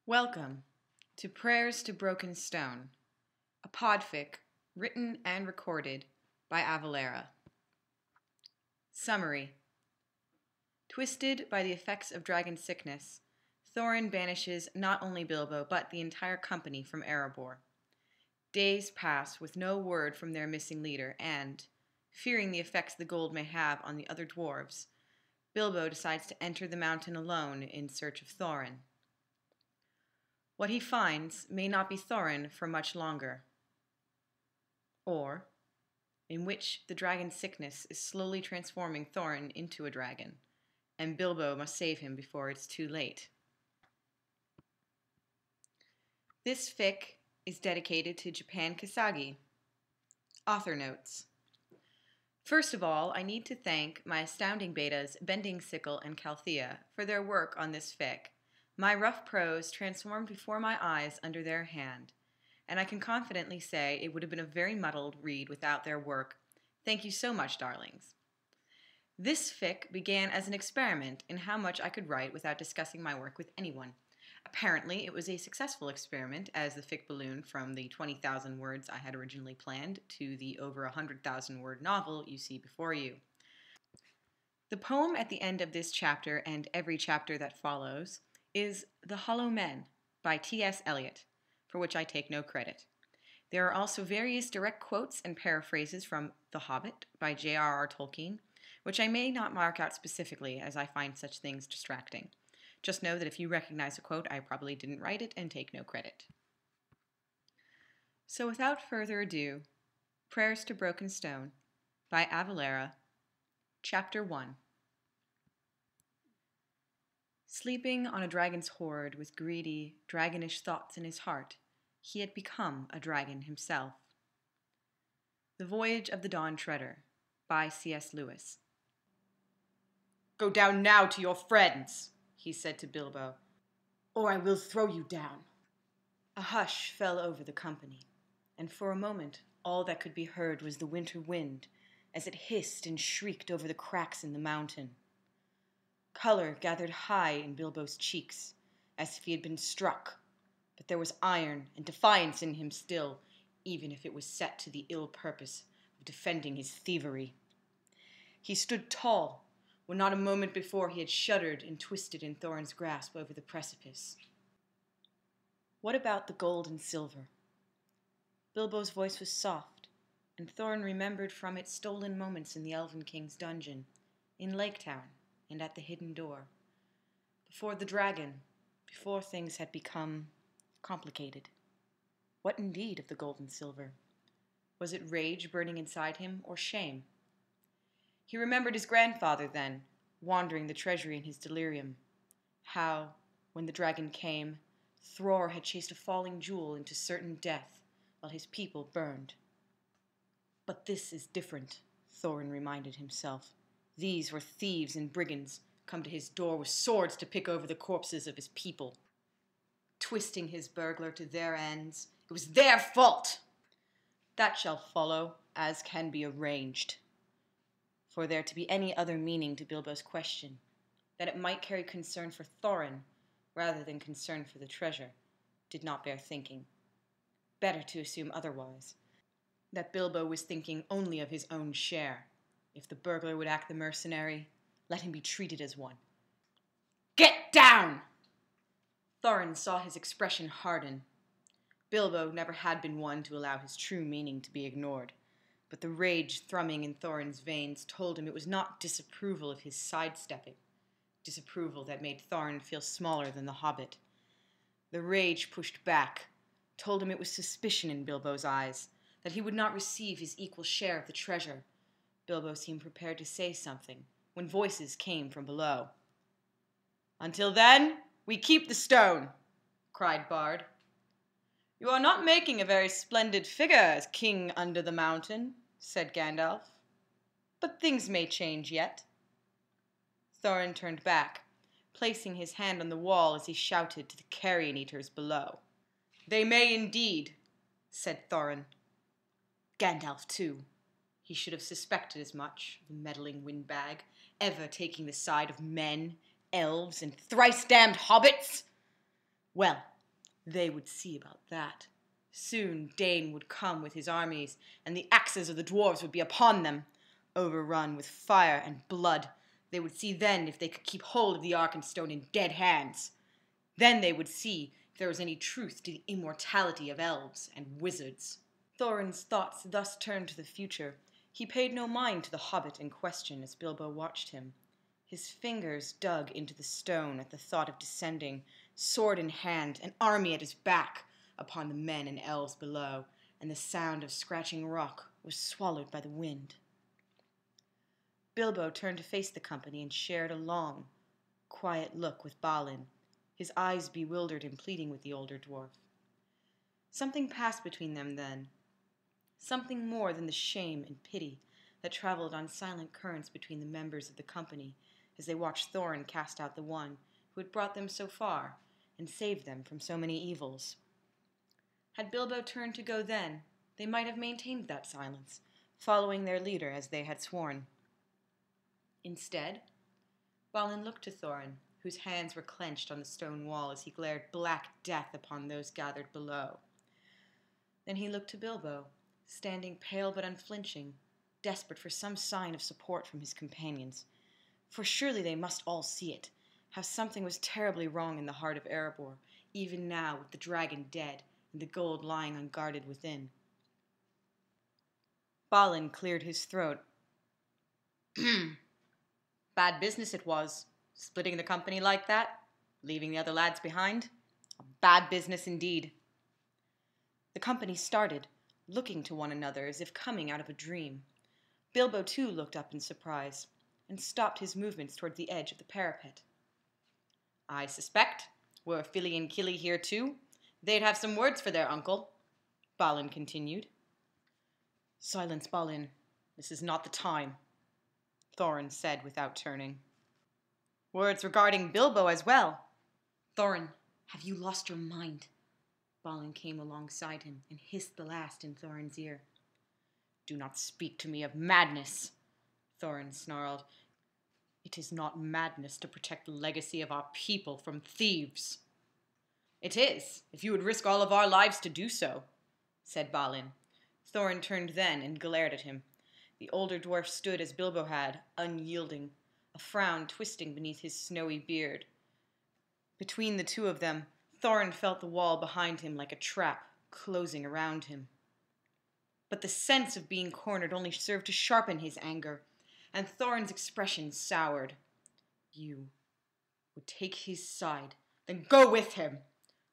Welcome to Prayers to Broken Stone, a podfic written and recorded by Avalera. Summary. Twisted by the effects of dragon sickness, Thorin banishes not only Bilbo but the entire company from Erebor. Days pass with no word from their missing leader and, fearing the effects the gold may have on the other dwarves, Bilbo decides to enter the mountain alone in search of Thorin. What he finds may not be Thorin for much longer, or in which the dragon sickness is slowly transforming Thorin into a dragon, and Bilbo must save him before it's too late. This fic is dedicated to Japan Kasagi. Author notes. First of all, I need to thank my astounding betas Bending Sickle and Calthea for their work on this fic. My rough prose transformed before my eyes under their hand, and I can confidently say it would have been a very muddled read without their work. Thank you so much, darlings. This fic began as an experiment in how much I could write without discussing my work with anyone. Apparently, it was a successful experiment, as the fic ballooned from the 20,000 words I had originally planned to the over 100,000 word novel you see before you. The poem at the end of this chapter and every chapter that follows is The Hollow Men by T.S. Eliot, for which I take no credit. There are also various direct quotes and paraphrases from The Hobbit by J.R.R. Tolkien, which I may not mark out specifically as I find such things distracting. Just know that if you recognize a quote, I probably didn't write it and take no credit. So without further ado, Prayers to Broken Stone by Avalera, Chapter 1. Sleeping on a dragon's hoard with greedy, dragonish thoughts in his heart, he had become a dragon himself. The Voyage of the Dawn Treader by C.S. Lewis. "Go down now to your friends," he said to Bilbo, "or I will throw you down." A hush fell over the company, and for a moment all that could be heard was the winter wind as it hissed and shrieked over the cracks in the mountain. Color gathered high in Bilbo's cheeks, as if he had been struck, but there was iron and defiance in him still, even if it was set to the ill purpose of defending his thievery. He stood tall, when not a moment before he had shuddered and twisted in Thorin's grasp over the precipice. What about the gold and silver? Bilbo's voice was soft, and Thorin remembered from it stolen moments in the Elven King's dungeon, in Lake Town, and at the hidden door. Before the dragon, before things had become complicated. What indeed of the gold and silver? Was it rage burning inside him, or shame? He remembered his grandfather then, wandering the treasury in his delirium. How, when the dragon came, Thror had chased a falling jewel into certain death, while his people burned. But this is different, Thorin reminded himself. These were thieves and brigands, come to his door with swords to pick over the corpses of his people. Twisting his burglar to their ends, it was their fault! That shall follow, as can be arranged. For there to be any other meaning to Bilbo's question, that it might carry concern for Thorin, rather than concern for the treasure, did not bear thinking. Better to assume otherwise, that Bilbo was thinking only of his own share. If the burglar would act the mercenary, let him be treated as one. "Get down!" Thorin saw his expression harden. Bilbo never had been one to allow his true meaning to be ignored, but the rage thrumming in Thorin's veins told him it was not disapproval of his sidestepping, disapproval that made Thorin feel smaller than the Hobbit. The rage pushed back, told him it was suspicion in Bilbo's eyes, that he would not receive his equal share of the treasure. Bilbo seemed prepared to say something, when voices came from below. "Until then, we keep the stone," cried Bard. "You are not making a very splendid figure as king under the mountain," said Gandalf. "But things may change yet." Thorin turned back, placing his hand on the wall as he shouted to the carrion-eaters below. "They may indeed," said Thorin. Gandalf, too. He should have suspected as much, the meddling windbag, ever taking the side of men, elves, and thrice-damned hobbits. Well, They would see about that. Soon Dane would come with his armies, and the axes of the dwarves would be upon them. Overrun with fire and blood, they would see then if they could keep hold of the Arkenstone in dead hands. Then they would see if there was any truth to the immortality of elves and wizards. Thorin's thoughts thus turned to the future. He paid no mind to the hobbit in question as Bilbo watched him. His fingers dug into the stone at the thought of descending, sword in hand, an army at his back, upon the men and elves below, and the sound of scratching rock was swallowed by the wind. Bilbo turned to face the company and shared a long, quiet look with Balin, his eyes bewildered and pleading with the older dwarf. Something passed between them then, something more than the shame and pity that traveled on silent currents between the members of the company as they watched Thorin cast out the one who had brought them so far and saved them from so many evils. Had Bilbo turned to go then, they might have maintained that silence, following their leader as they had sworn. Instead, Balin looked to Thorin, whose hands were clenched on the stone wall as he glared black death upon those gathered below. Then he looked to Bilbo, standing pale but unflinching, desperate for some sign of support from his companions. For surely they must all see it, how something was terribly wrong in the heart of Erebor, even now with the dragon dead and the gold lying unguarded within. Balin cleared his throat. Bad business it was, splitting the company like that, leaving the other lads behind. A bad business indeed. The company started, looking to one another as if coming out of a dream. Bilbo too looked up in surprise, and stopped his movements toward the edge of the parapet. I suspect, were Philly and Killy here too, they'd have some words for their uncle, Balin continued. Silence, Balin. This is not the time, Thorin said without turning. Words regarding Bilbo as well. Thorin, have you lost your mind? Balin came alongside him and hissed the last in Thorin's ear. Do not speak to me of madness, Thorin snarled. It is not madness to protect the legacy of our people from thieves. It is, if you would risk all of our lives to do so, said Balin. Thorin turned then and glared at him. The older dwarf stood as Bilbo had, unyielding, a frown twisting beneath his snowy beard. Between the two of them, Thorin felt the wall behind him like a trap, closing around him. But the sense of being cornered only served to sharpen his anger, and Thorin's expression soured. You would take his side, then go with him.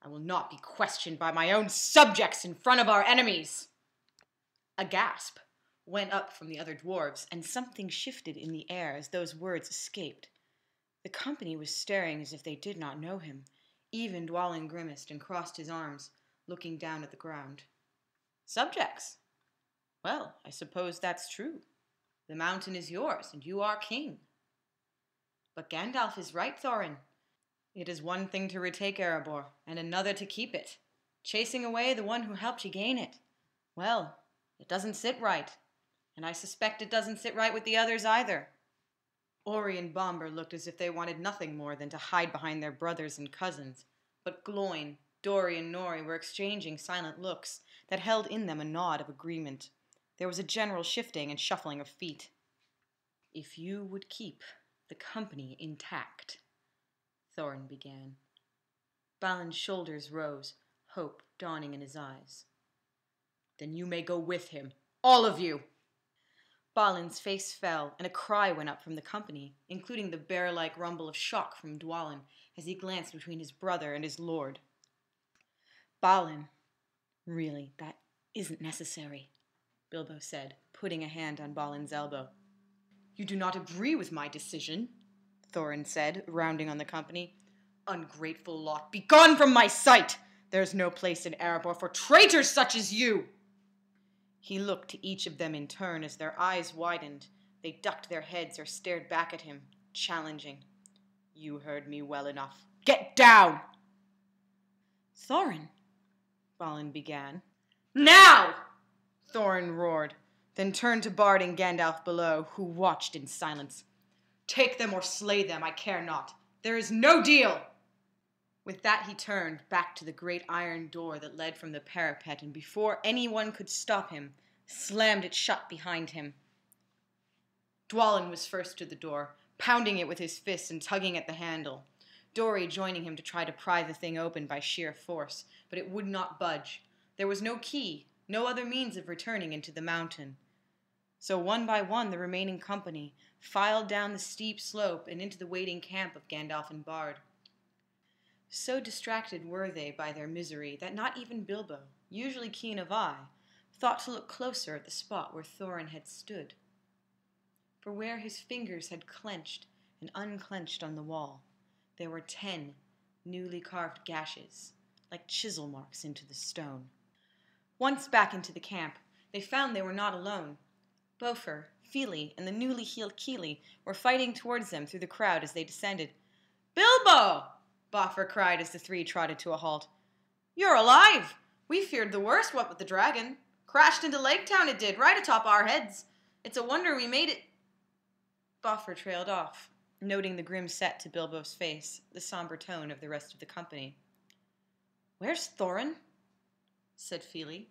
I will not be questioned by my own subjects in front of our enemies. A gasp went up from the other dwarves, and something shifted in the air as those words escaped. The company was staring as if they did not know him. Even Dwalin grimaced and crossed his arms, looking down at the ground. Subjects? Well, I suppose that's true. The mountain is yours, and you are king. But Gandalf is right, Thorin. It is one thing to retake Erebor, and another to keep it, chasing away the one who helped you gain it. Well, it doesn't sit right, and I suspect it doesn't sit right with the others either. Ori and Bomber looked as if they wanted nothing more than to hide behind their brothers and cousins, but Gloin, Dori, and Nori were exchanging silent looks that held in them a nod of agreement. There was a general shifting and shuffling of feet. If you would keep the company intact, Thorin began. Balin's shoulders rose, hope dawning in his eyes. Then you may go with him, all of you. Balin's face fell, and a cry went up from the company, including the bear-like rumble of shock from Dwalin as he glanced between his brother and his lord. Balin, really, that isn't necessary, Bilbo said, putting a hand on Balin's elbow. You do not agree with my decision, Thorin said, rounding on the company. Ungrateful lot, begone from my sight! There's no place in Erebor for traitors such as you! He looked to each of them in turn as their eyes widened. They ducked their heads or stared back at him, challenging. You heard me well enough. Get down! Thorin, Balin began. Now! Thorin roared, then turned to Bard and Gandalf below, who watched in silence. Take them or slay them, I care not. There is no deal! With that he turned back to the great iron door that led from the parapet, and before anyone could stop him, slammed it shut behind him. Dwalin was first to the door, pounding it with his fists and tugging at the handle. Dori joining him to try to pry the thing open by sheer force, but it would not budge. There was no key, no other means of returning into the mountain. So one by one the remaining company filed down the steep slope and into the waiting camp of Gandalf and Bard. So distracted were they by their misery that not even Bilbo, usually keen of eye, thought to look closer at the spot where Thorin had stood. For where his fingers had clenched and unclenched on the wall, there were 10 newly carved gashes, like chisel marks into the stone. Once back into the camp, they found they were not alone. Bofur, Fili, and the newly healed Keely were fighting towards them through the crowd as they descended. "Bilbo!" Bofur cried as the three trotted to a halt. "You're alive! We feared the worst, what with the dragon. Crashed into Lake Town it did, right atop our heads. It's a wonder we made it." Bofur trailed off, noting the grim set to Bilbo's face, the somber tone of the rest of the company. "Where's Thorin?" said Fili.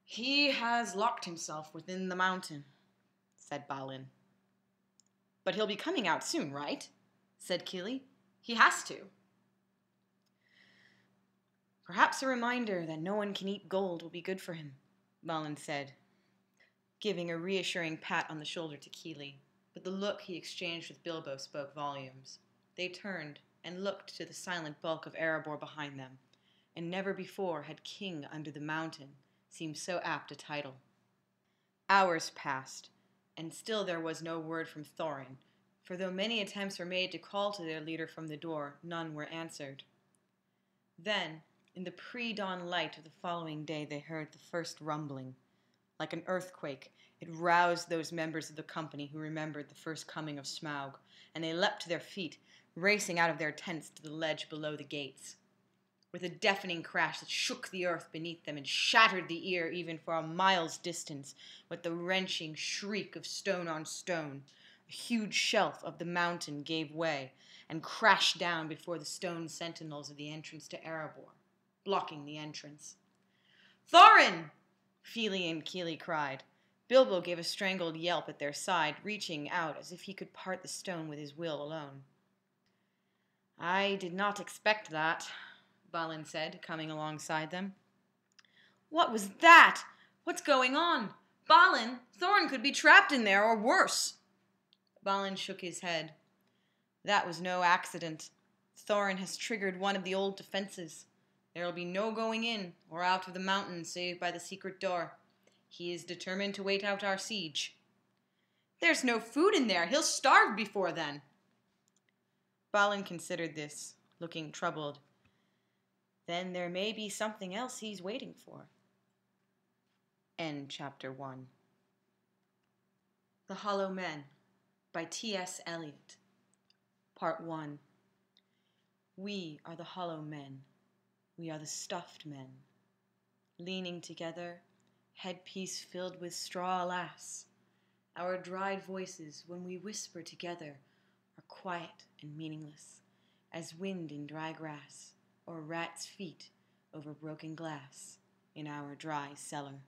"He has locked himself within the mountain," said Balin. "But he'll be coming out soon, right?" said Keely. "He has to." "Perhaps a reminder that no one can eat gold will be good for him," Balin said, giving a reassuring pat on the shoulder to Keely, but the look he exchanged with Bilbo spoke volumes. They turned and looked to the silent bulk of Erebor behind them, and never before had King Under the Mountain seemed so apt a title. Hours passed, and still there was no word from Thorin, for though many attempts were made to call to their leader from the door, none were answered. Then, in the pre-dawn light of the following day, they heard the first rumbling. Like an earthquake, it roused those members of the company who remembered the first coming of Smaug, and they leapt to their feet, racing out of their tents to the ledge below the gates. With a deafening crash that shook the earth beneath them and shattered the ear even for a mile's distance, with the wrenching shriek of stone on stone, a huge shelf of the mountain gave way and crashed down before the stone sentinels of the entrance to Erebor, blocking the entrance. "Thorin!" Fili and Keely cried. Bilbo gave a strangled yelp at their side, reaching out as if he could part the stone with his will alone. "I did not expect that," Balin said, coming alongside them. "What was that? What's going on? Balin, Thorin could be trapped in there, or worse." Balin shook his head. "That was no accident. Thorin has triggered one of the old defenses. There will be no going in or out of the mountain save by the secret door. He is determined to wait out our siege." "There's no food in there. He'll starve before then." Balin considered this, looking troubled. "Then there may be something else he's waiting for." End chapter 1. The Hollow Men by T.S. Eliot. Part 1. We are the hollow men. We are the stuffed men. Leaning together, headpiece filled with straw, alas. Our dried voices, when we whisper together, are quiet and meaningless, as wind in dry grass, or rats' feet over broken glass in our dry cellar.